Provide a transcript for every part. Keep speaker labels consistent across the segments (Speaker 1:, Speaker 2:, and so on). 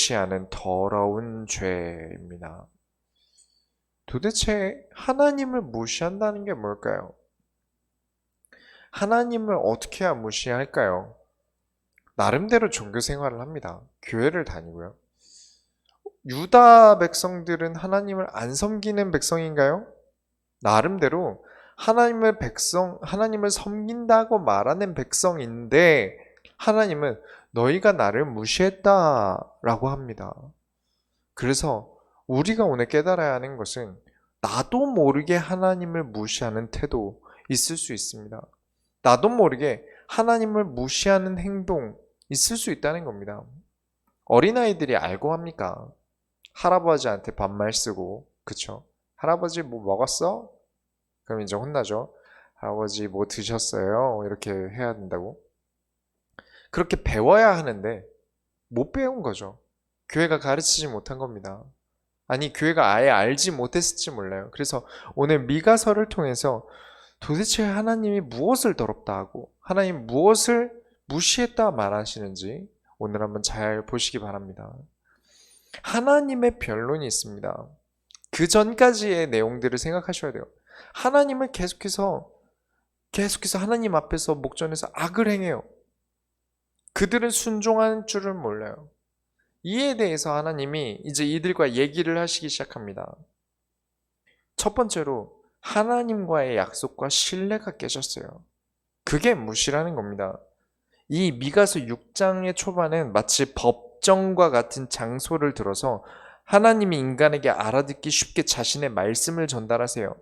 Speaker 1: 무시하는 더러운 죄입니다. 도대체 하나님을 무시한다는 게 뭘까요? 하나님을 어떻게 해야 무시할까요? 나름대로 종교 생활을 합니다. 교회를 다니고요. 유다 백성들은 하나님을 안 섬기는 백성인가요? 나름대로 하나님을 섬긴다고 말하는 백성인데, 하나님은 너희가 나를 무시했다라고 합니다. 그래서 우리가 오늘 깨달아야 하는 것은 나도 모르게 하나님을 무시하는 태도 있을 수 있습니다. 나도 모르게 하나님을 무시하는 행동 있을 수 있다는 겁니다. 어린아이들이 알고 합니까? 할아버지한테 반말 쓰고, 그쵸? 할아버지 뭐 먹었어? 그럼 이제 혼나죠. 할아버지 뭐 드셨어요? 이렇게 해야 된다고. 그렇게 배워야 하는데 못 배운 거죠. 교회가 가르치지 못한 겁니다. 아니, 교회가 아예 알지 못했을지 몰라요. 그래서 오늘 미가서를 통해서 도대체 하나님이 무엇을 더럽다 하고 하나님 무엇을 무시했다 말하시는지 오늘 한번 잘 보시기 바랍니다. 하나님의 변론이 있습니다. 그 전까지의 내용들을 생각하셔야 돼요. 하나님을 계속해서 하나님 앞에서 목전에서 악을 행해요. 그들은 순종하는 줄을 몰라요. 이에 대해서 하나님이 이제 이들과 얘기를 하시기 시작합니다. 첫 번째로 하나님과의 약속과 신뢰가 깨졌어요. 그게 무시라는 겁니다. 이 미가서 6장의 초반은 마치 법정과 같은 장소를 들어서 하나님이 인간에게 알아듣기 쉽게 자신의 말씀을 전달하세요.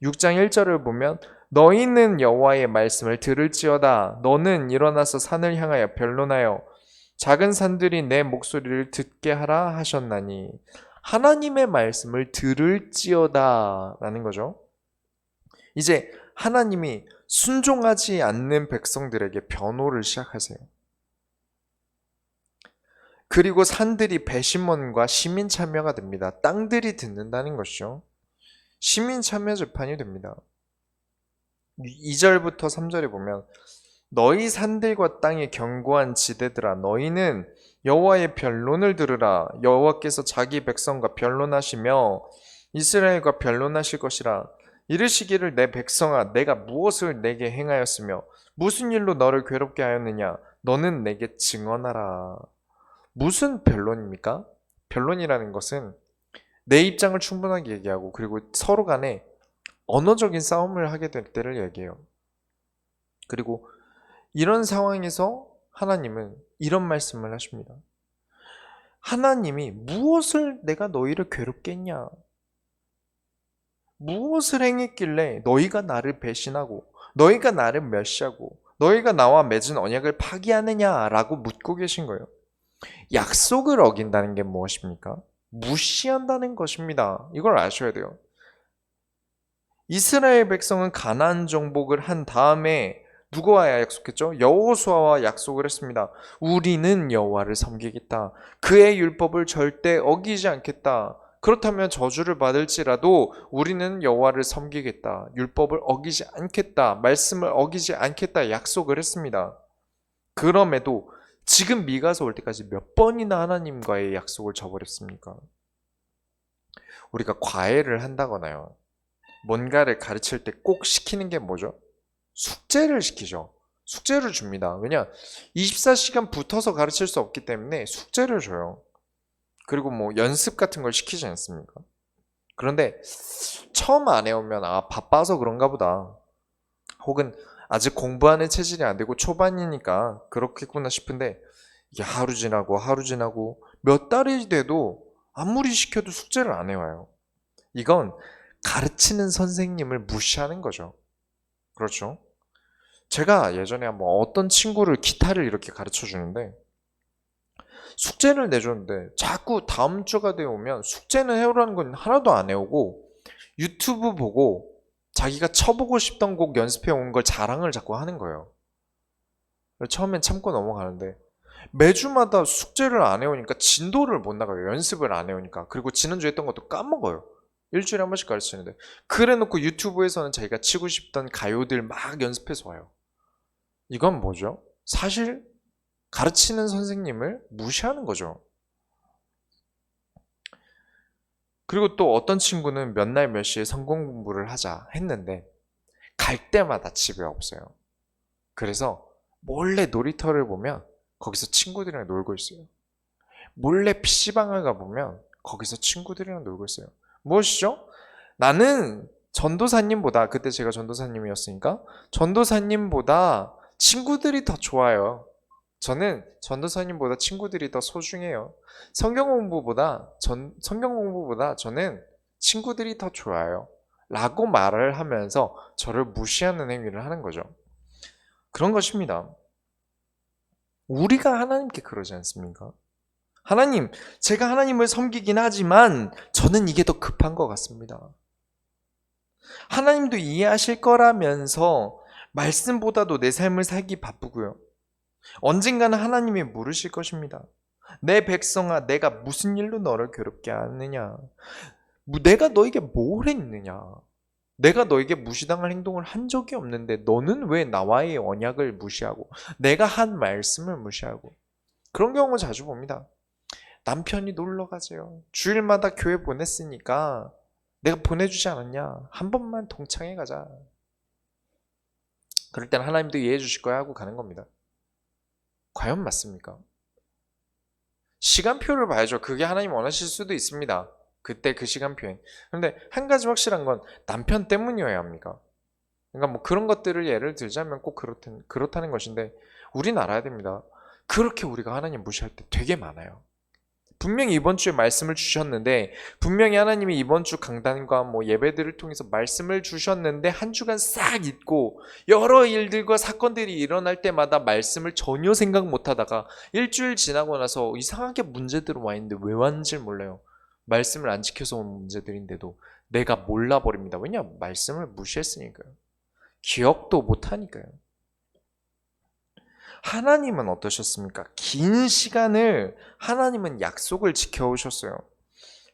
Speaker 1: 6장 1절을 보면 너희는 여호와의 말씀을 들을지어다. 너는 일어나서 산을 향하여 변론하여 작은 산들이 내 목소리를 듣게 하라 하셨나니, 하나님의 말씀을 들을지어다 라는 거죠. 이제 하나님이 순종하지 않는 백성들에게 변호를 시작하세요. 그리고 산들이 배심원과 시민 참여가 됩니다. 땅들이 듣는다는 것이죠. 시민 참여 재판이 됩니다. 2절부터 3절에 보면 너희 산들과 땅의 견고한 지대들아, 너희는 여호와의 변론을 들으라. 여호와께서 자기 백성과 변론하시며 이스라엘과 변론하실 것이라. 이르시기를 내 백성아, 내가 무엇을 내게 행하였으며 무슨 일로 너를 괴롭게 하였느냐? 너는 내게 증언하라. 무슨 변론입니까? 변론이라는 것은 내 입장을 충분하게 얘기하고 그리고 서로 간에 언어적인 싸움을 하게 될 때를 얘기해요. 그리고 이런 상황에서 하나님은 이런 말씀을 하십니다. 하나님이 무엇을 내가 너희를 괴롭게 했냐? 무엇을 행했길래 너희가 나를 배신하고 너희가 나를 멸시하고 너희가 나와 맺은 언약을 파기하느냐라고 묻고 계신 거예요. 약속을 어긴다는 게 무엇입니까? 무시한다는 것입니다. 이걸 아셔야 돼요. 이스라엘 백성은 가나안 정복을 한 다음에 누구와 약속했죠? 여호수아와 약속을 했습니다. 우리는 여호와를 섬기겠다. 그의 율법을 절대 어기지 않겠다. 그렇다면 저주를 받을지라도 우리는 여호와를 섬기겠다. 율법을 어기지 않겠다. 말씀을 어기지 않겠다. 약속을 했습니다. 그럼에도 지금 미가서 올 때까지 몇 번이나 하나님과의 약속을 저버렸습니까? 우리가 과외를 한다거나요, 뭔가를 가르칠 때 꼭 시키는 게 뭐죠? 숙제를 시키죠. 숙제를 줍니다. 왜냐? 24시간 붙어서 가르칠 수 없기 때문에 숙제를 줘요. 그리고 뭐 연습 같은 걸 시키지 않습니까? 그런데 처음 안 해오면 바빠서 그런가 보다. 혹은 아직 공부하는 체질이 안 되고 초반이니까 그렇겠구나 싶은데, 이게 하루 지나고 몇 달이 돼도 아무리 시켜도 숙제를 안 해와요. 이건 가르치는 선생님을 무시하는 거죠. 그렇죠? 제가 예전에 한번 어떤 친구를 기타를 이렇게 가르쳐 주는데 숙제를 내줬는데 자꾸 다음 주가 되어 오면 숙제는 해오라는 건 하나도 안 해오고 유튜브 보고 자기가 쳐보고 싶던 곡 연습해 온 걸 자랑을 자꾸 하는 거예요. 처음엔 참고 넘어가는데 매주마다 숙제를 안 해오니까 진도를 못 나가요. 연습을 안 해오니까. 그리고 지난주에 했던 것도 까먹어요. 일주일에 한 번씩 가르치는데, 그래 놓고 유튜브에서는 자기가 치고 싶던 가요들 막 연습해서 와요. 이건 뭐죠? 사실 가르치는 선생님을 무시하는 거죠. 그리고 또 어떤 친구는 몇 날 몇 시에 성경 공부를 하자 했는데 갈 때마다 집에 없어요. 그래서 몰래 놀이터를 보면 거기서 친구들이랑 놀고 있어요. 몰래 PC방을 가보면 거기서 친구들이랑 놀고 있어요. 무엇이죠? 나는 전도사님보다, 그때 제가 전도사님이었으니까, 전도사님보다 친구들이 더 좋아요. 저는 전도사님보다 친구들이 더 소중해요. 성경 공부보다 저는 친구들이 더 좋아요. 라고 말을 하면서 저를 무시하는 행위를 하는 거죠. 그런 것입니다. 우리가 하나님께 그러지 않습니까? 하나님, 제가 하나님을 섬기긴 하지만 저는 이게 더 급한 것 같습니다. 하나님도 이해하실 거라면서 말씀보다도 내 삶을 살기 바쁘고요. 언젠가는 하나님이 물으실 것입니다. 내 백성아, 내가 무슨 일로 너를 괴롭게 하느냐? 내가 너에게 뭘 했느냐? 내가 너에게 무시당할 행동을 한 적이 없는데 너는 왜 나와의 언약을 무시하고 내가 한 말씀을 무시하고 그런 경우 자주 봅니다. 남편이 놀러 가세요. 주일마다 교회 보냈으니까 내가 보내주지 않았냐? 한 번만 동창회 가자. 그럴 땐 하나님도 이해해 주실 거야 하고 가는 겁니다. 과연 맞습니까? 시간표를 봐야죠. 그게 하나님 원하실 수도 있습니다. 그때 그 시간표에. 그런데 한 가지 확실한 건 남편 때문이어야 합니까? 그러니까 뭐 그런 것들을 예를 들자면 꼭 그렇다는 것인데 우리는 알아야 됩니다. 그렇게 우리가 하나님 무시할 때 되게 많아요. 분명히 이번 주에 말씀을 주셨는데 분명히 하나님이 이번 주 강단과 뭐 예배들을 통해서 말씀을 주셨는데 한 주간 싹 잊고 여러 일들과 사건들이 일어날 때마다 말씀을 전혀 생각 못 하다가 일주일 지나고 나서 이상하게 문제들이 와 있는데 왜 왔는지 몰라요. 말씀을 안 지켜서 온 문제들인데도 내가 몰라버립니다. 왜냐? 말씀을 무시했으니까요. 기억도 못 하니까요. 하나님은 어떠셨습니까? 긴 시간을 하나님은 약속을 지켜오셨어요.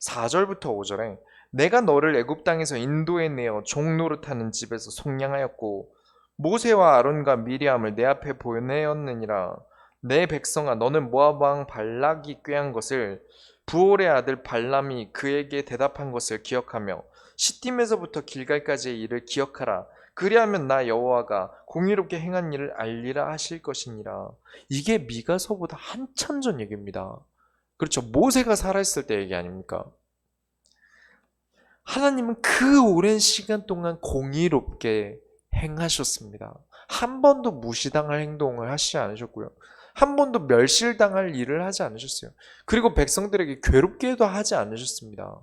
Speaker 1: 4절부터 5절에 내가 너를 애굽 땅에서 인도해 내어 종 노릇하는 집에서 속량하였고 모세와 아론과 미리암을 내 앞에 보내었느니라. 내 백성아, 너는 모압 왕 발락이 꾀한 것을 부올의 아들 발람이 그에게 대답한 것을 기억하며 시딤에서부터 길갈까지의 일을 기억하라. 그리하면 나 여호와가 공의롭게 행한 일을 알리라 하실 것이니라. 이게 미가서보다 한참 전 얘기입니다. 그렇죠. 모세가 살아있을 때 얘기 아닙니까? 하나님은 그 오랜 시간 동안 공의롭게 행하셨습니다. 한 번도 무시당할 행동을 하시지 않으셨고요. 한 번도 멸실당할 일을 하지 않으셨어요. 그리고 백성들에게 괴롭게도 하지 않으셨습니다.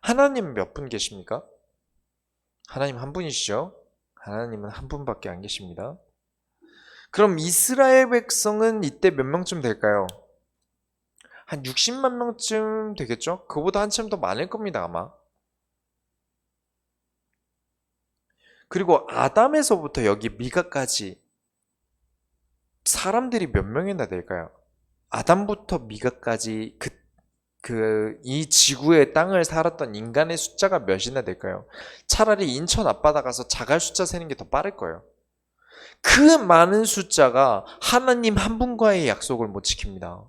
Speaker 1: 하나님 몇 분 계십니까? 하나님 한 분이시죠? 하나님은 한 분밖에 안 계십니다. 그럼 이스라엘 백성은 이때 몇 명쯤 될까요? 한 60만 명쯤 되겠죠? 그보다 한참 더 많을 겁니다, 아마. 그리고 아담에서부터 여기 미가까지 사람들이 몇 명이나 될까요? 아담부터 미가까지 이 지구의 땅을 살았던 인간의 숫자가 몇이나 될까요? 차라리 인천 앞바다 가서 자갈 숫자 세는 게 더 빠를 거예요. 그 많은 숫자가 하나님 한 분과의 약속을 못 지킵니다.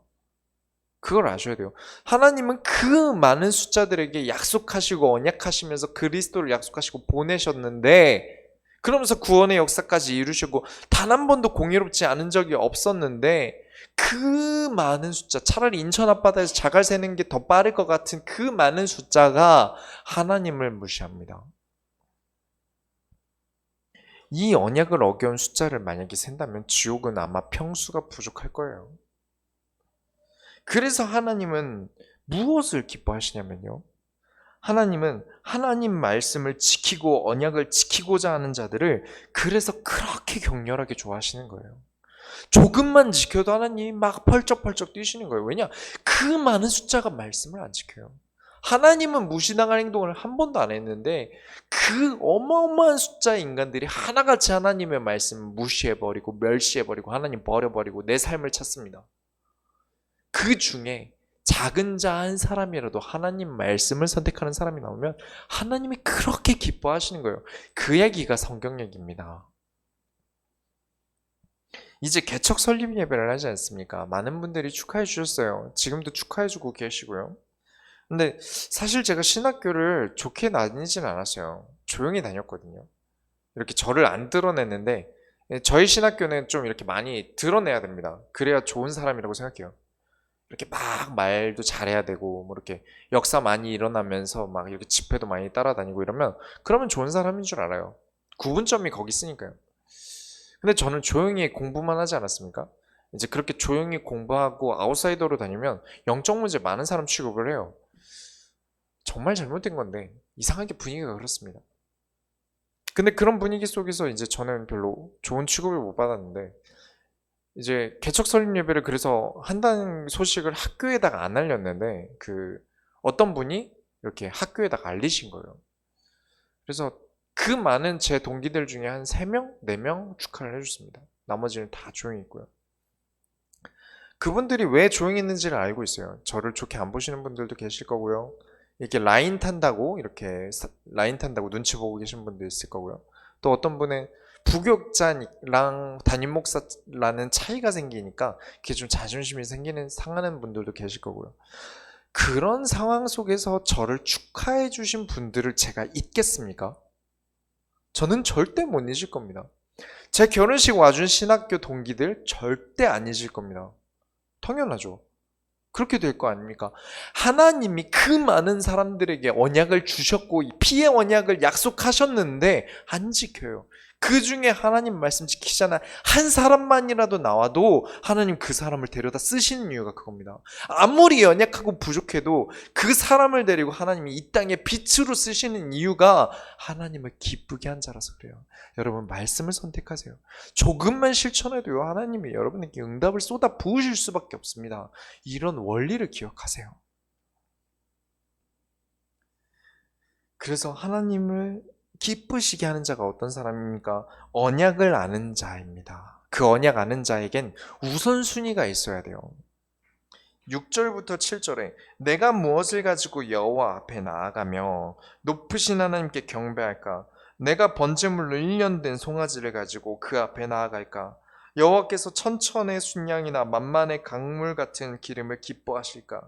Speaker 1: 그걸 아셔야 돼요. 하나님은 그 많은 숫자들에게 약속하시고 언약하시면서 그리스도를 약속하시고 보내셨는데 그러면서 구원의 역사까지 이루시고 단 한 번도 공의롭지 않은 적이 없었는데 그 많은 숫자, 차라리 인천 앞바다에서 자갈 새는 게 더 빠를 것 같은 그 많은 숫자가 하나님을 무시합니다. 이 언약을 어겨운 숫자를 만약에 센다면 지옥은 아마 평수가 부족할 거예요. 그래서 하나님은 무엇을 기뻐하시냐면요. 하나님은 하나님 말씀을 지키고 언약을 지키고자 하는 자들을 그래서 그렇게 격렬하게 좋아하시는 거예요. 조금만 지켜도 하나님이 막 펄쩍펄쩍 뛰시는 거예요. 왜냐? 그 많은 숫자가 말씀을 안 지켜요. 하나님은 무시당할 행동을 한 번도 안 했는데 그 어마어마한 숫자의 인간들이 하나같이 하나님의 말씀을 무시해버리고 멸시해버리고 하나님 버려버리고 내 삶을 찾습니다. 그 중에 작은 자 한 사람이라도 하나님 말씀을 선택하는 사람이 나오면 하나님이 그렇게 기뻐하시는 거예요. 그 얘기가 성경 얘기입니다. 이제 개척 설립 예배를 하지 않습니까? 많은 분들이 축하해 주셨어요. 지금도 축하해 주고 계시고요. 근데 사실 제가 신학교를 좋게 다니진 않았어요. 조용히 다녔거든요. 이렇게 저를 안 드러냈는데 저희 신학교는 좀 이렇게 많이 드러내야 됩니다. 그래야 좋은 사람이라고 생각해요. 이렇게 막 말도 잘해야 되고 뭐 이렇게 역사 많이 일어나면서 막 이렇게 집회도 많이 따라다니고 이러면 그러면 좋은 사람인 줄 알아요. 구분점이 거기 있으니까요. 근데 저는 조용히 공부만 하지 않았습니까? 이제 그렇게 조용히 공부하고 아웃사이더로 다니면 영적 문제 많은 사람 취급을 해요. 정말 잘못된 건데 이상하게 분위기가 그렇습니다. 근데 그런 분위기 속에서 이제 저는 별로 좋은 취급을 못 받았는데 이제 개척 설립 예배를 그래서 한다는 소식을 학교에다가 안 알렸는데 그 어떤 분이 이렇게 학교에다가 알리신 거예요. 그래서 그 많은 제 동기들 중에 한 3명, 4명 축하를 해줬습니다. 나머지는 다 조용히 있고요. 그분들이 왜 조용히 있는지를 알고 있어요. 저를 좋게 안 보시는 분들도 계실 거고요. 이렇게 라인 탄다고 이렇게 라인 탄다고 눈치 보고 계신 분도 있을 거고요. 또 어떤 분은 부교육자랑 담임 목사라는 차이가 생기니까 그게 좀 자존심이 생기는 상하는 분들도 계실 거고요. 그런 상황 속에서 저를 축하해 주신 분들을 제가 잊겠습니까? 저는 절대 못 잊을 겁니다. 제 결혼식 와준 신학교 동기들 절대 안 잊을 겁니다. 당연하죠. 그렇게 될 거 아닙니까? 하나님이 그 많은 사람들에게 언약을 주셨고 피의 언약을 약속하셨는데 안 지켜요. 그 중에 하나님 말씀 지키잖아. 한 사람만이라도 나와도 하나님 그 사람을 데려다 쓰시는 이유가 그겁니다. 아무리 연약하고 부족해도 그 사람을 데리고 하나님이 이 땅에 빛으로 쓰시는 이유가 하나님을 기쁘게 한 자라서 그래요. 여러분 말씀을 선택하세요. 조금만 실천해도요 하나님이 여러분에게 응답을 쏟아 부으실 수밖에 없습니다. 이런 원리를 기억하세요. 그래서 하나님을 기쁘시게 하는 자가 어떤 사람입니까? 언약을 아는 자입니다. 그 언약 아는 자에겐 우선순위가 있어야 돼요. 6절부터 7절에 내가 무엇을 가지고 여호와 앞에 나아가며 높으신 하나님께 경배할까? 내가 번제물로 1년 된 송아지를 가지고 그 앞에 나아갈까? 여호와께서 천천의 순양이나 만만의 강물 같은 기름을 기뻐하실까?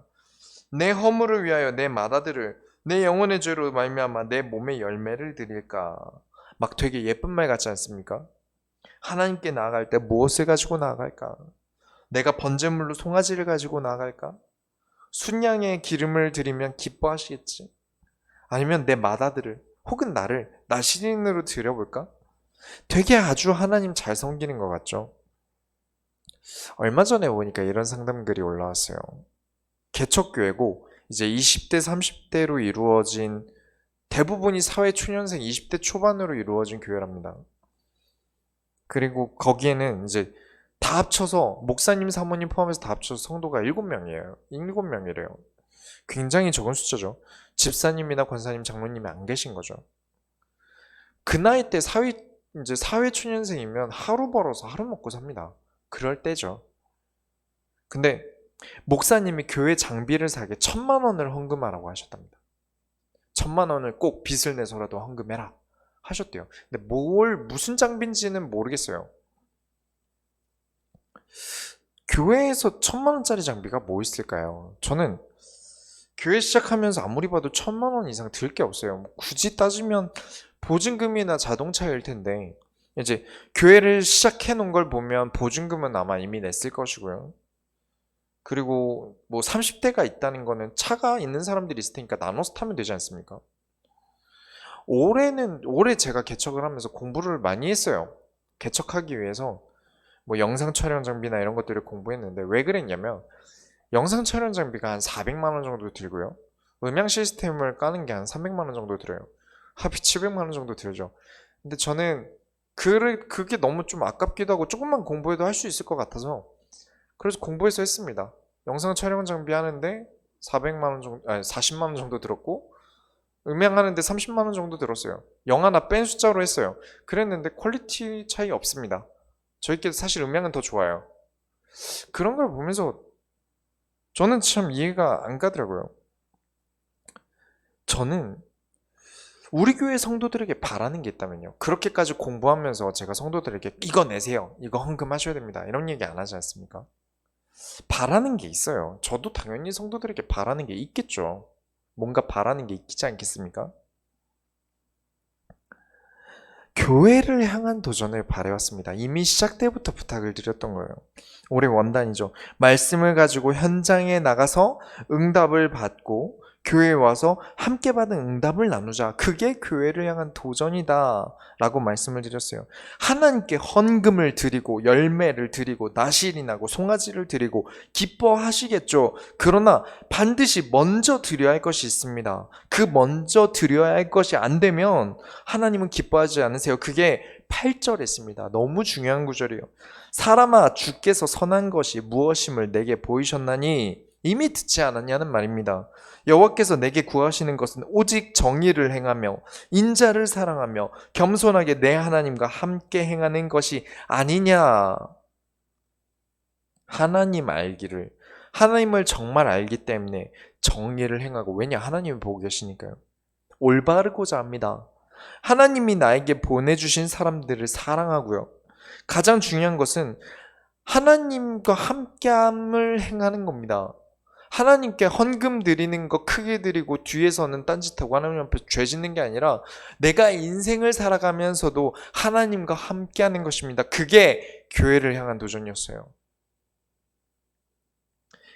Speaker 1: 내 허물을 위하여 내 맏아들을 내 영혼의 죄로 말미암아 내 몸의 열매를 드릴까? 막 되게 예쁜 말 같지 않습니까? 하나님께 나아갈 때 무엇을 가지고 나아갈까? 내가 번제물로 송아지를 가지고 나아갈까? 순양의 기름을 드리면 기뻐하시겠지? 아니면 내 맏아들을 혹은 나를 나시린으로 드려볼까? 되게 아주 하나님 잘 섬기는 것 같죠? 얼마 전에 보니까 이런 상담글이 올라왔어요. 개척교회고 이제 20대, 30대로 이루어진 대부분이 사회 초년생 20대 초반으로 이루어진 교회랍니다. 그리고 거기에는 이제 다 합쳐서 목사님, 사모님 포함해서 다 합쳐서 성도가 7명이에요. 7명이래요. 굉장히 적은 숫자죠. 집사님이나 권사님, 장로님이 안 계신 거죠. 그 나이 때 이제 사회 초년생이면 하루 벌어서 하루 먹고 삽니다. 그럴 때죠. 근데 목사님이 교회 장비를 사게 1,000만 원을 헌금하라고 하셨답니다. 1,000만 원을 꼭 빚을 내서라도 헌금해라 하셨대요. 근데 무슨 장비인지는 모르겠어요. 교회에서 1,000만 원짜리 장비가 뭐 있을까요? 저는 교회 시작하면서 아무리 봐도 1,000만 원 이상 들 게 없어요. 굳이 따지면 보증금이나 자동차일 텐데 이제 교회를 시작해 놓은 걸 보면 보증금은 아마 이미 냈을 것이고요. 그리고 뭐 30대가 있다는 거는 차가 있는 사람들이 있을 테니까 나눠서 타면 되지 않습니까? 올해 제가 개척을 하면서 공부를 많이 했어요. 개척하기 위해서 뭐 영상 촬영 장비나 이런 것들을 공부했는데 왜 그랬냐면 영상 촬영 장비가 한 400만 원 정도 들고요. 음향 시스템을 까는 게 한 300만 원 정도 들어요. 합이 700만 원 정도 들죠. 근데 저는 그게 너무 좀 아깝기도 하고 조금만 공부해도 할 수 있을 것 같아서 그래서 공부해서 했습니다. 영상 촬영 장비 하는데 400만 원 정도, 아니 40만 원 정도 들었고 음향하는데 30만 원 정도 들었어요. 영 하나 뺀 숫자로 했어요. 그랬는데 퀄리티 차이 없습니다. 저희끼리 사실 음향은 더 좋아요. 그런 걸 보면서 저는 참 이해가 안 가더라고요. 저는 우리 교회 성도들에게 바라는 게 있다면요. 그렇게까지 공부하면서 제가 성도들에게 이거 내세요. 이거 헌금하셔야 됩니다. 이런 얘기 안 하지 않습니까? 바라는 게 있어요. 저도 당연히 성도들에게 바라는 게 있겠죠. 뭔가 바라는 게 있지 않겠습니까? 교회를 향한 도전을 바래왔습니다. 이미 시작 때부터 부탁을 드렸던 거예요. 올해 원단이죠. 말씀을 가지고 현장에 나가서 응답을 받고 교회에 와서 함께 받은 응답을 나누자. 그게 교회를 향한 도전이다 라고 말씀을 드렸어요. 하나님께 헌금을 드리고 열매를 드리고 나실이 나고 송아지를 드리고 기뻐하시겠죠. 그러나 반드시 먼저 드려야 할 것이 있습니다. 그 먼저 드려야 할 것이 안 되면 하나님은 기뻐하지 않으세요. 그게 8절에 있습니다. 너무 중요한 구절이에요. 사람아, 주께서 선한 것이 무엇임을 내게 보이셨나니 이미 듣지 않았냐는 말입니다. 여호와께서 내게 구하시는 것은 오직 정의를 행하며 인자를 사랑하며 겸손하게 내 하나님과 함께 행하는 것이 아니냐. 하나님 알기를, 하나님을 정말 알기 때문에 정의를 행하고, 왜냐? 하나님이 보고 계시니까요. 올바르고자 합니다. 하나님이 나에게 보내주신 사람들을 사랑하고요. 가장 중요한 것은 하나님과 함께함을 행하는 겁니다. 하나님께 헌금 드리는 거 크게 드리고 뒤에서는 딴짓하고 하나님 앞에 죄 짓는 게 아니라 내가 인생을 살아가면서도 하나님과 함께하는 것입니다. 그게 교회를 향한 도전이었어요.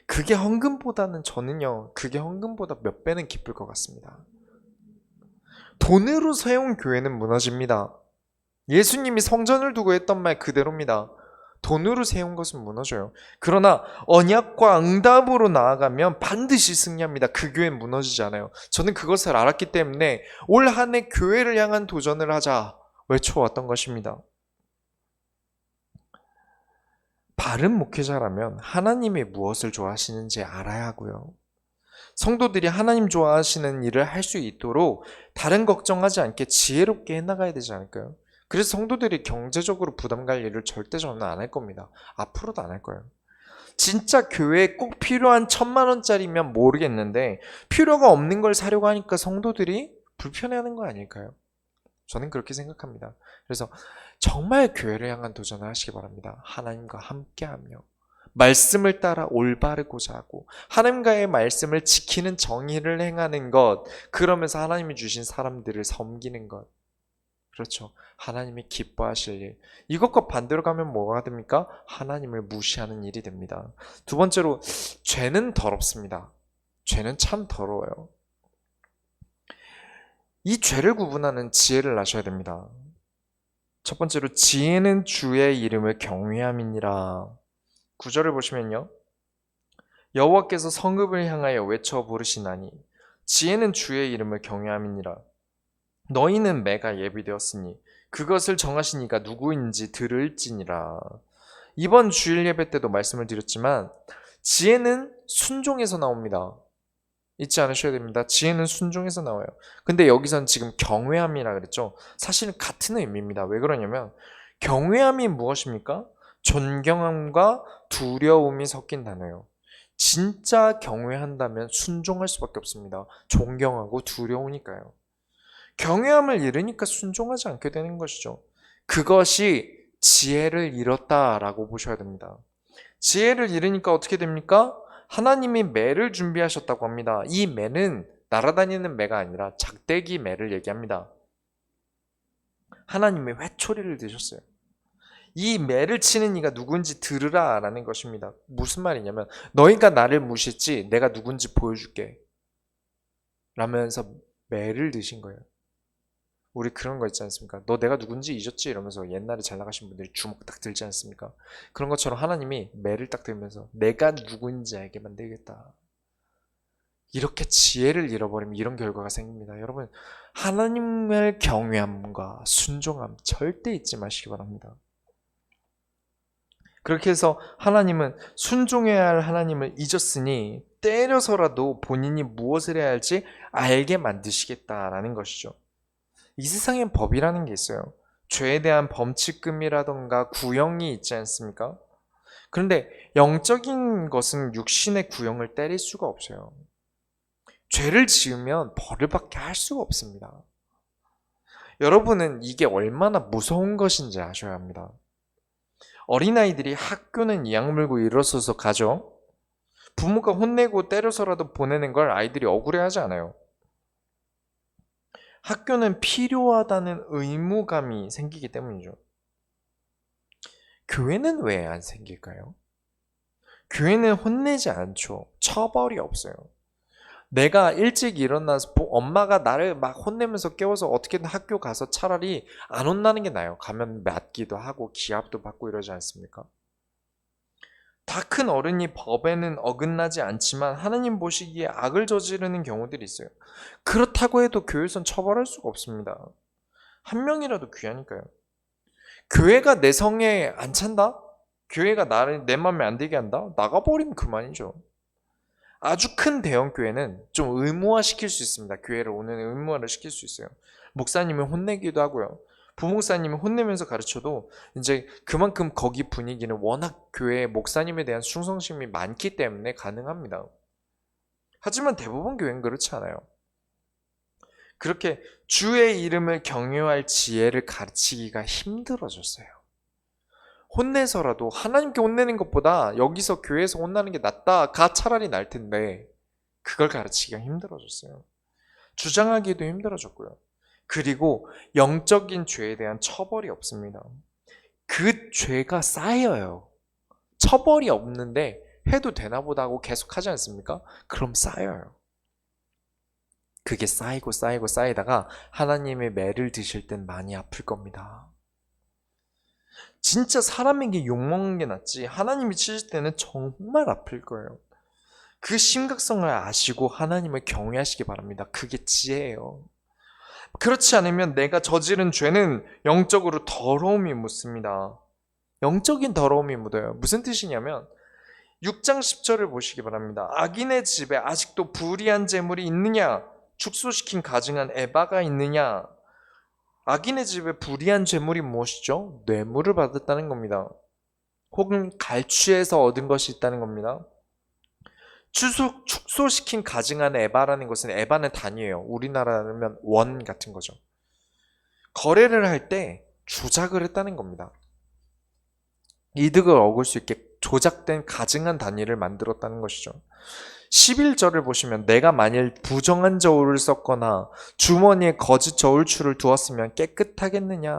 Speaker 1: 그게 헌금보다는 저는요, 그게 헌금보다 몇 배는 기쁠 것 같습니다. 돈으로 세운 교회는 무너집니다. 예수님이 성전을 두고 했던 말 그대로입니다. 돈으로 세운 것은 무너져요. 그러나 언약과 응답으로 나아가면 반드시 승리합니다. 그 교회는 무너지지 않아요. 저는 그것을 알았기 때문에 올 한 해 교회를 향한 도전을 하자 외쳐왔던 것입니다. 바른 목회자라면 하나님이 무엇을 좋아하시는지 알아야 하고요. 성도들이 하나님 좋아하시는 일을 할 수 있도록 다른 걱정하지 않게 지혜롭게 해나가야 되지 않을까요? 그래서 성도들이 경제적으로 부담 갈 일을 절대 저는 안 할 겁니다. 앞으로도 안 할 거예요. 진짜 교회에 꼭 필요한 1,000만 원짜리면 모르겠는데 필요가 없는 걸 사려고 하니까 성도들이 불편해하는 거 아닐까요? 저는 그렇게 생각합니다. 그래서 정말 교회를 향한 도전을 하시기 바랍니다. 하나님과 함께하며 말씀을 따라 올바르고자 하고 하나님과의 말씀을 지키는 정의를 행하는 것, 그러면서 하나님이 주신 사람들을 섬기는 것, 그렇죠. 하나님이 기뻐하실 일. 이것과 반대로 가면 뭐가 됩니까? 하나님을 무시하는 일이 됩니다. 두 번째로, 죄는 더럽습니다. 죄는 참 더러워요. 이 죄를 구분하는 지혜를 아셔야 됩니다. 첫 번째로, 지혜는 주의 이름을 경외함이니라. 9절을 보시면요. 여호와께서 성읍을 향하여 외쳐 부르시나니 지혜는 주의 이름을 경외함이니라. 너희는 매가 예비되었으니 그것을 정하신 이가 누구인지 들을지니라. 이번 주일 예배 때도 말씀을 드렸지만 지혜는 순종에서 나옵니다. 잊지 않으셔야 됩니다. 지혜는 순종에서 나와요. 근데 여기선 지금 경외함이라 그랬죠. 사실은 같은 의미입니다. 왜 그러냐면 경외함이 무엇입니까? 존경함과 두려움이 섞인 단어예요. 진짜 경외한다면 순종할 수밖에 없습니다. 존경하고 두려우니까요. 경외함을 잃으니까 순종하지 않게 되는 것이죠. 그것이 지혜를 잃었다라고 보셔야 됩니다. 지혜를 잃으니까 어떻게 됩니까? 하나님이 매를 준비하셨다고 합니다. 이 매는 날아다니는 매가 아니라 작대기 매를 얘기합니다. 하나님이 회초리를 드셨어요. 이 매를 치는 이가 누군지 들으라 라는 것입니다. 무슨 말이냐면 너희가 나를 무시했지 내가 누군지 보여줄게 라면서 매를 드신 거예요. 우리 그런 거 있지 않습니까? 너 내가 누군지 잊었지? 이러면서 옛날에 잘 나가신 분들이 주먹 딱 들지 않습니까? 그런 것처럼 하나님이 매를 딱 들면서 내가 누군지 알게 만들겠다. 이렇게 지혜를 잃어버리면 이런 결과가 생깁니다. 여러분, 하나님을 경외함과 순종함 절대 잊지 마시기 바랍니다. 그렇게 해서 하나님은 순종해야 할 하나님을 잊었으니 때려서라도 본인이 무엇을 해야 할지 알게 만드시겠다라는 것이죠. 이 세상엔 법이라는 게 있어요. 죄에 대한 범칙금이라던가 구형이 있지 않습니까? 그런데 영적인 것은 육신의 구형을 때릴 수가 없어요. 죄를 지으면 벌을 받게 할 수가 없습니다. 여러분은 이게 얼마나 무서운 것인지 아셔야 합니다. 어린아이들이 학교는 이악 물고 일어서서 가죠. 부모가 혼내고 때려서라도 보내는 걸 아이들이 억울해하지 않아요. 학교는 필요하다는 의무감이 생기기 때문이죠. 교회는 왜 안 생길까요? 교회는 혼내지 않죠. 처벌이 없어요. 내가 일찍 일어나서 엄마가 나를 막 혼내면서 깨워서 어떻게든 학교 가서 차라리 안 혼나는 게 나아요. 가면 맞기도 하고 기합도 받고 이러지 않습니까? 다 큰 어른이 법에는 어긋나지 않지만 하나님 보시기에 악을 저지르는 경우들이 있어요. 그렇다고 해도 교회에선 처벌할 수가 없습니다. 한 명이라도 귀하니까요. 교회가 내 성에 안 찬다? 교회가 나를 내 맘에 안 들게 한다? 나가버리면 그만이죠. 아주 큰 대형 교회는 좀 의무화 시킬 수 있습니다. 교회를 오는 의무화를 시킬 수 있어요. 목사님은 혼내기도 하고요. 부목사님은 혼내면서 가르쳐도 이제 그만큼 거기 분위기는 워낙 교회 목사님에 대한 충성심이 많기 때문에 가능합니다. 하지만 대부분 교회는 그렇지 않아요. 그렇게 주의 이름을 경외할 지혜를 가르치기가 힘들어졌어요. 혼내서라도 하나님께 혼내는 것보다 여기서 교회에서 혼나는 게 낫다가 차라리 날 텐데 그걸 가르치기가 힘들어졌어요. 주장하기도 힘들어졌고요. 그리고 영적인 죄에 대한 처벌이 없습니다. 그 죄가 쌓여요. 처벌이 없는데 해도 되나 보다 하고 계속 하지 않습니까? 그럼 쌓여요. 그게 쌓이고 쌓이고 쌓이다가 하나님의 매를 드실 땐 많이 아플 겁니다. 진짜 사람에게 욕먹는 게 낫지 하나님이 치실 때는 정말 아플 거예요. 그 심각성을 아시고 하나님을 경외하시기 바랍니다. 그게 지혜예요. 그렇지 않으면 내가 저지른 죄는 영적으로 더러움이 묻습니다. 영적인 더러움이 묻어요. 무슨 뜻이냐면 6장 10절을 보시기 바랍니다. 악인의 집에 아직도 불의한 재물이 있느냐? 축소시킨 가증한 에바가 있느냐? 악인의 집에 불의한 재물이 무엇이죠? 뇌물을 받았다는 겁니다. 혹은 갈취해서 얻은 것이 있다는 겁니다. 축소시킨 가증한 에바라는 것은 에바는 단위예요. 우리나라면 원 같은 거죠. 거래를 할 때 조작을 했다는 겁니다. 이득을 얻을 수 있게 조작된 가증한 단위를 만들었다는 것이죠. 11절을 보시면 내가 만일 부정한 저울을 썼거나 주머니에 거짓 저울추를 두었으면 깨끗하겠느냐?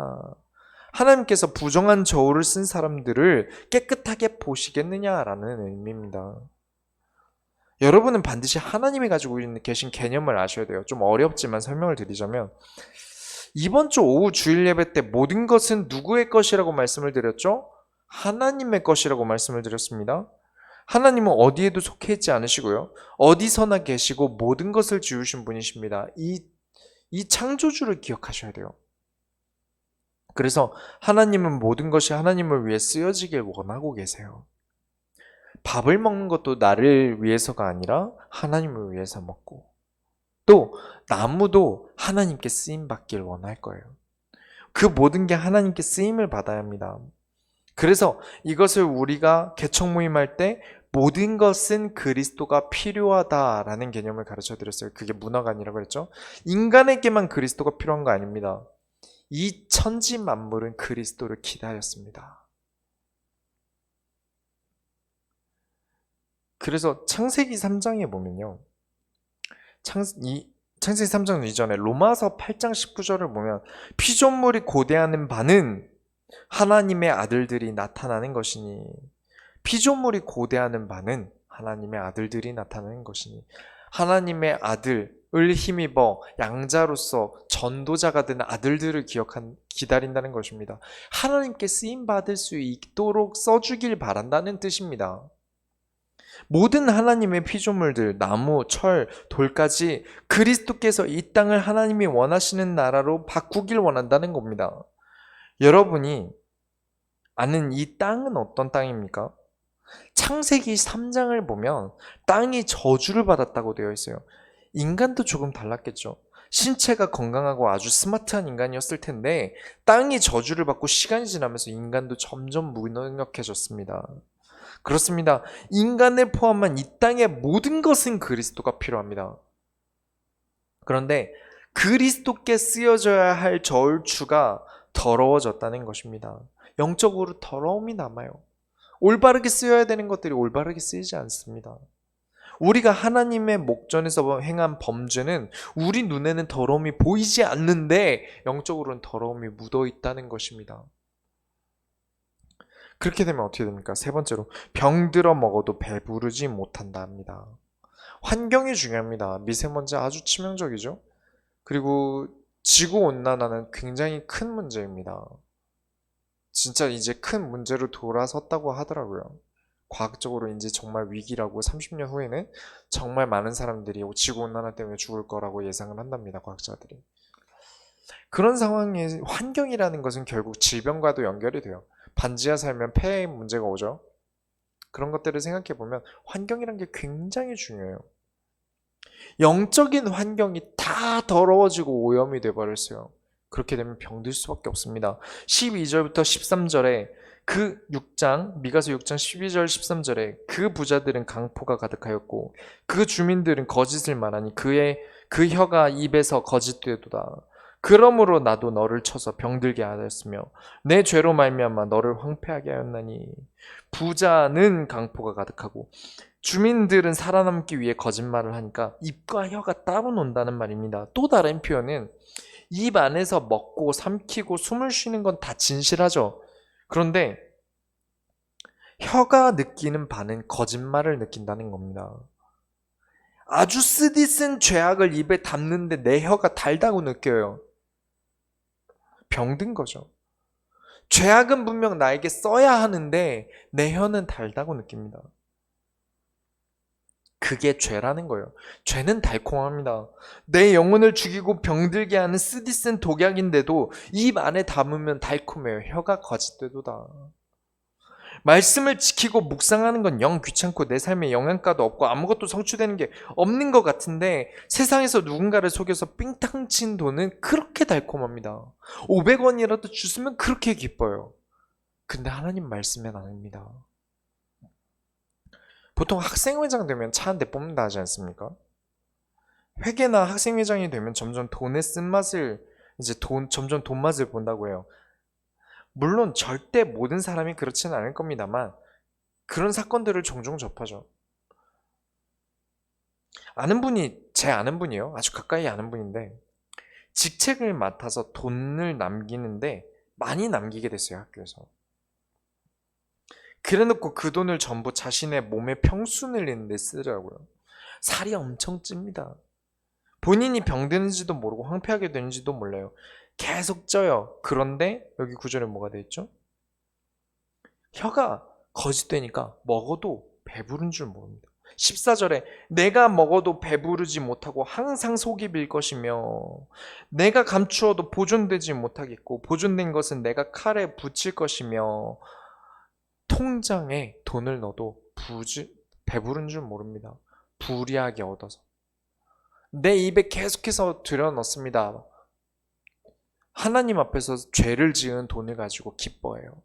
Speaker 1: 하나님께서 부정한 저울을 쓴 사람들을 깨끗하게 보시겠느냐라는 의미입니다. 여러분은 반드시 하나님이 가지고 계신 개념을 아셔야 돼요. 좀 어렵지만 설명을 드리자면 이번 주 오후 주일 예배 때 모든 것은 누구의 것이라고 말씀을 드렸죠? 하나님의 것이라고 말씀을 드렸습니다. 하나님은 어디에도 속해 있지 않으시고요. 어디서나 계시고 모든 것을 지으신 분이십니다. 이 창조주를 기억하셔야 돼요. 그래서 하나님은 모든 것이 하나님을 위해 쓰여지길 원하고 계세요. 밥을 먹는 것도 나를 위해서가 아니라 하나님을 위해서 먹고 또 나무도 하나님께 쓰임 받길 원할 거예요. 그 모든 게 하나님께 쓰임을 받아야 합니다. 그래서 이것을 우리가 개척 모임할 때 모든 것은 그리스도가 필요하다라는 개념을 가르쳐 드렸어요. 그게 문화가 아니라고 그랬죠. 인간에게만 그리스도가 필요한 거 아닙니다. 이 천지 만물은 그리스도를 기다렸습니다. 그래서 창세기 3장에 보면요. 창세기 3장 이전에 로마서 8장 19절을 보면 피조물이 고대하는 바는 하나님의 아들들이 나타나는 것이니 피조물이 고대하는 바는 하나님의 아들들이 나타나는 것이니 하나님의 아들을 힘입어 양자로서 전도자가 된 아들들을 기다린다는 것입니다. 하나님께 쓰임받을 수 있도록 써주길 바란다는 뜻입니다. 모든 하나님의 피조물들, 나무, 철, 돌까지 그리스도께서 이 땅을 하나님이 원하시는 나라로 바꾸길 원한다는 겁니다. 여러분이 아는 이 땅은 어떤 땅입니까? 창세기 3장을 보면 땅이 저주를 받았다고 되어 있어요. 인간도 조금 달랐겠죠. 신체가 건강하고 아주 스마트한 인간이었을 텐데 땅이 저주를 받고 시간이 지나면서 인간도 점점 무능력해졌습니다. 그렇습니다. 인간을 포함한 이 땅의 모든 것은 그리스도가 필요합니다. 그런데 그리스도께 쓰여져야 할 저울추가 더러워졌다는 것입니다. 영적으로 더러움이 남아요. 올바르게 쓰여야 되는 것들이 올바르게 쓰이지 않습니다. 우리가 하나님의 목전에서 행한 범죄는 우리 눈에는 더러움이 보이지 않는데 영적으로는 더러움이 묻어 있다는 것입니다. 그렇게 되면 어떻게 됩니까? 세 번째로, 병들어 먹어도 배부르지 못한다 합니다. 환경이 중요합니다. 미세먼지 아주 치명적이죠. 그리고 지구온난화는 굉장히 큰 문제입니다. 진짜 이제 큰 문제로 돌아섰다고 하더라고요. 과학적으로 이제 정말 위기라고, 30년 후에는 정말 많은 사람들이 지구온난화 때문에 죽을 거라고 예상을 한답니다. 과학자들이. 그런 상황에 환경이라는 것은 결국 질병과도 연결이 돼요. 반지하 살면 폐에 문제가 오죠. 그런 것들을 생각해 보면 환경이란 게 굉장히 중요해요. 영적인 환경이 다 더러워지고 오염이 돼버렸어요. 그렇게 되면 병들 수밖에 없습니다. 12절부터 13절에 그 6장, 미가서 6장 12절 13절에 그 부자들은 강포가 가득하였고 그 주민들은 거짓을 말하니 그 혀가 입에서 거짓되도다. 그러므로 나도 너를 쳐서 병들게 하였으며 내 죄로 말미암아 너를 황폐하게 하였나니. 부자는 강포가 가득하고 주민들은 살아남기 위해 거짓말을 하니까 입과 혀가 따로 논다는 말입니다. 또 다른 표현은 입 안에서 먹고 삼키고 숨을 쉬는 건 다 진실하죠. 그런데 혀가 느끼는 바는 거짓말을 느낀다는 겁니다. 아주 쓰디쓴 죄악을 입에 담는데 내 혀가 달다고 느껴요. 병든 거죠. 죄악은 분명 나에게 써야 하는데 내 혀는 달다고 느낍니다. 그게 죄라는 거예요. 죄는 달콤합니다. 내 영혼을 죽이고 병들게 하는 쓰디쓴 독약인데도 입 안에 담으면 달콤해요. 혀가 거짓되도다. 말씀을 지키고 묵상하는 건 영 귀찮고 내 삶에 영향가도 없고 아무것도 성취되는 게 없는 것 같은데 세상에서 누군가를 속여서 삥땅 친 돈은 그렇게 달콤합니다. 500원이라도 주시면 그렇게 기뻐요. 근데 하나님 말씀엔 아닙니다. 보통 학생회장 되면 차 한 대 뽑는다 하지 않습니까? 회계나 학생회장이 되면 점점 돈의 쓴맛을, 점점 돈 맛을 본다고 해요. 물론 절대 모든 사람이 그렇지는 않을 겁니다만 그런 사건들을 종종 접하죠. 제 아는 분이요. 아주 가까이 아는 분인데 직책을 맡아서 돈을 남기는데 많이 남기게 됐어요, 학교에서. 그래놓고 그 돈을 전부 자신의 몸에 평순을 내는데 쓰더라고요. 살이 엄청 찝니다. 본인이 병드는지도 모르고 황폐하게 되는지도 몰라요. 계속 쪄요. 그런데 여기 구절에 뭐가 돼 있죠? 혀가 거짓되니까 먹어도 배부른 줄 모릅니다. 14절에 내가 먹어도 배부르지 못하고 항상 속이 빌 것이며 내가 감추어도 보존되지 못하겠고 보존된 것은 내가 칼에 붙일 것이며 통장에 돈을 넣어도 배부른 줄 모릅니다. 불이하게 얻어서 내 입에 계속해서 들여넣습니다. 하나님 앞에서 죄를 지은 돈을 가지고 기뻐해요.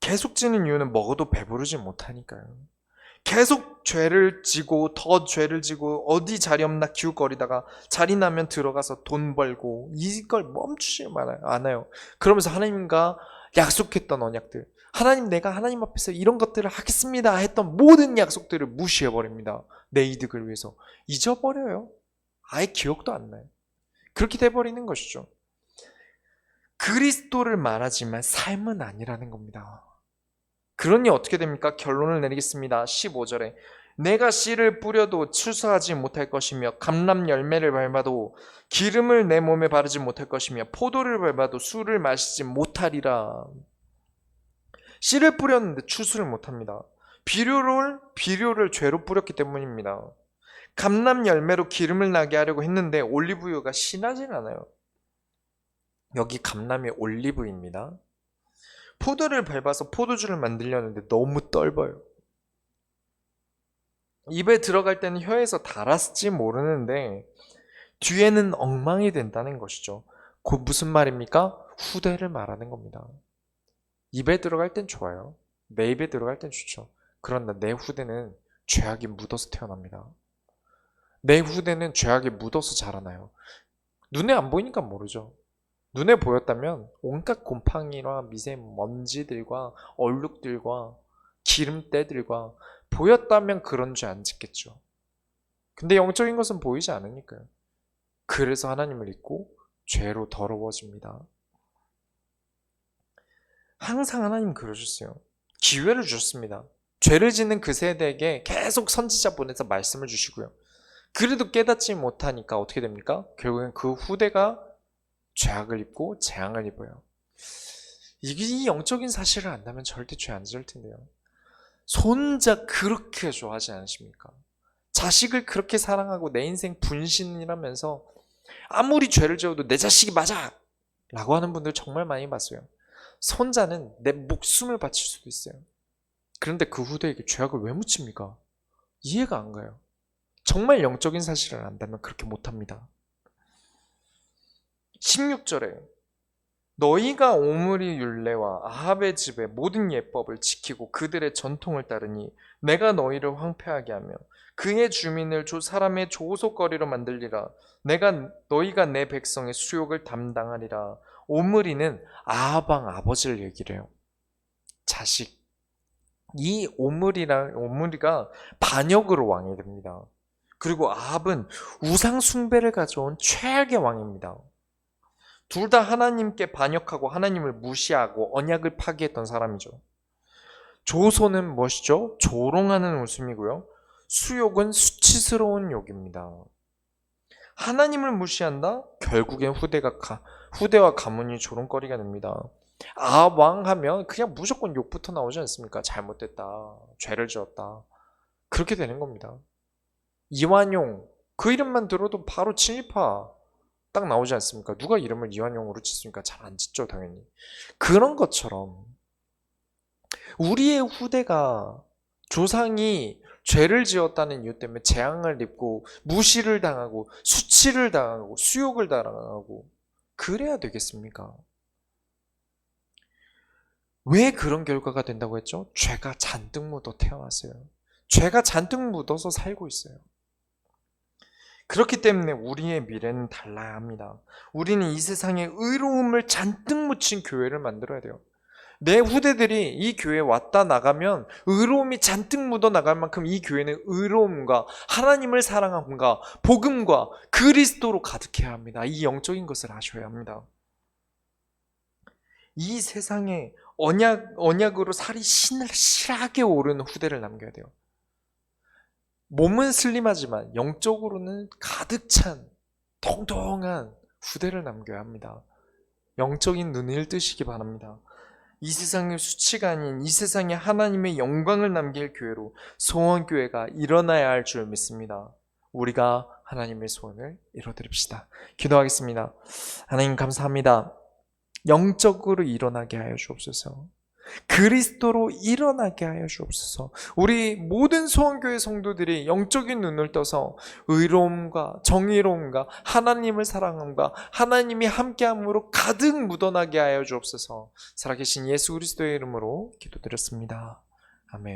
Speaker 1: 계속 지는 이유는 먹어도 배부르지 못하니까요. 계속 죄를 지고 더 죄를 지고 어디 자리 없나 기웃거리다가 자리 나면 들어가서 돈 벌고 이걸 멈추지 않아요. 그러면서 하나님과 약속했던 언약들, 하나님 내가 하나님 앞에서 이런 것들을 하겠습니다 했던 모든 약속들을 무시해버립니다. 내 이득을 위해서 잊어버려요. 아예 기억도 안 나요. 그렇게 돼버리는 것이죠. 그리스도를 말하지만 삶은 아니라는 겁니다. 그러니 어떻게 됩니까? 결론을 내리겠습니다. 15절에 내가 씨를 뿌려도 추수하지 못할 것이며 감람 열매를 밟아도 기름을 내 몸에 바르지 못할 것이며 포도를 밟아도 술을 마시지 못하리라. 씨를 뿌렸는데 추수를 못합니다. 비료를 죄로 뿌렸기 때문입니다. 감람 열매로 기름을 나게 하려고 했는데 올리브유가 신하진 않아요. 여기 감람이 올리브입니다. 포도를 밟아서 포도주를 만들려는데 너무 떫어요. 입에 들어갈 때는 혀에서 달았을지 모르는데 뒤에는 엉망이 된다는 것이죠. 곧 무슨 말입니까? 후대를 말하는 겁니다. 입에 들어갈 땐 좋아요. 내 입에 들어갈 땐 좋죠. 그런데 내 후대는 죄악이 묻어서 태어납니다. 내 후대는 죄악에 묻어서 자라나요. 눈에 안 보이니까 모르죠. 눈에 보였다면 온갖 곰팡이와 미세먼지들과 얼룩들과 기름때들과 보였다면 그런 죄 안 짓겠죠. 근데 영적인 것은 보이지 않으니까요. 그래서 하나님을 잊고 죄로 더러워집니다. 항상 하나님 그러셨어요. 기회를 주셨습니다. 죄를 짓는 그 세대에게 계속 선지자 보내서 말씀을 주시고요. 그래도 깨닫지 못하니까 어떻게 됩니까? 결국엔 그 후대가 죄악을 입고 재앙을 입어요. 이 영적인 사실을 안다면 절대 죄 안 지을 텐데요. 손자 그렇게 좋아하지 않으십니까? 자식을 그렇게 사랑하고 내 인생 분신이라면서 아무리 죄를 지어도 내 자식이 맞아! 라고 하는 분들 정말 많이 봤어요. 손자는 내 목숨을 바칠 수도 있어요. 그런데 그 후대에게 죄악을 왜 묻힙니까? 이해가 안 가요. 정말 영적인 사실을 안다면 그렇게 못합니다. 16절에 너희가 오므리 율례와 아합의 집의 모든 예법을 지키고 그들의 전통을 따르니 내가 너희를 황폐하게 하며 그의 주민을 사람의 조속거리로 만들리라. 너희가 내 백성의 수욕을 담당하리라. 오므리는 아합 왕 아버지를 얘기를 해요. 자식. 이 오므리가 반역으로 왕이 됩니다. 그리고 아합은 우상 숭배를 가져온 최악의 왕입니다. 둘 다 하나님께 반역하고 하나님을 무시하고 언약을 파기했던 사람이죠. 조소는 무엇이죠? 조롱하는 웃음이고요. 수욕은 수치스러운 욕입니다. 하나님을 무시한다? 결국엔 후대와 가문이 조롱거리가 됩니다. 아합 왕 하면 그냥 무조건 욕부터 나오지 않습니까? 잘못됐다, 죄를 지었다, 그렇게 되는 겁니다. 이완용, 그 이름만 들어도 바로 친일파 딱 나오지 않습니까? 누가 이름을 이완용으로 짓습니까? 잘 안 짓죠, 당연히. 그런 것처럼 우리의 후대가 조상이 죄를 지었다는 이유 때문에 재앙을 입고 무시를 당하고 수치를 당하고 수욕을 당하고 그래야 되겠습니까? 왜 그런 결과가 된다고 했죠? 죄가 잔뜩 묻어 태어났어요. 죄가 잔뜩 묻어서 살고 있어요. 그렇기 때문에 우리의 미래는 달라야 합니다. 우리는 이 세상에 의로움을 잔뜩 묻힌 교회를 만들어야 돼요. 내 후대들이 이 교회에 왔다 나가면 의로움이 잔뜩 묻어 나갈 만큼 이 교회는 의로움과 하나님을 사랑함과 복음과 그리스도로 가득해야 합니다. 이 영적인 것을 아셔야 합니다. 이 세상에 언약으로 살이 실하게 오른 후대를 남겨야 돼요. 몸은 슬림하지만 영적으로는 가득 찬 통통한 후대를 남겨야 합니다. 영적인 눈을 뜨시기 바랍니다. 이 세상의 수치가 아닌 이 세상에 하나님의 영광을 남길 교회로 소원교회가 일어나야 할 줄 믿습니다. 우리가 하나님의 소원을 이뤄드립시다. 기도하겠습니다. 하나님 감사합니다. 영적으로 일어나게 하여 주옵소서. 그리스도로 일어나게 하여 주옵소서. 우리 모든 소원교회 성도들이 영적인 눈을 떠서 의로움과 정의로움과 하나님을 사랑함과 하나님이 함께함으로 가득 묻어나게 하여 주옵소서. 살아계신 예수 그리스도의 이름으로 기도드렸습니다. 아멘.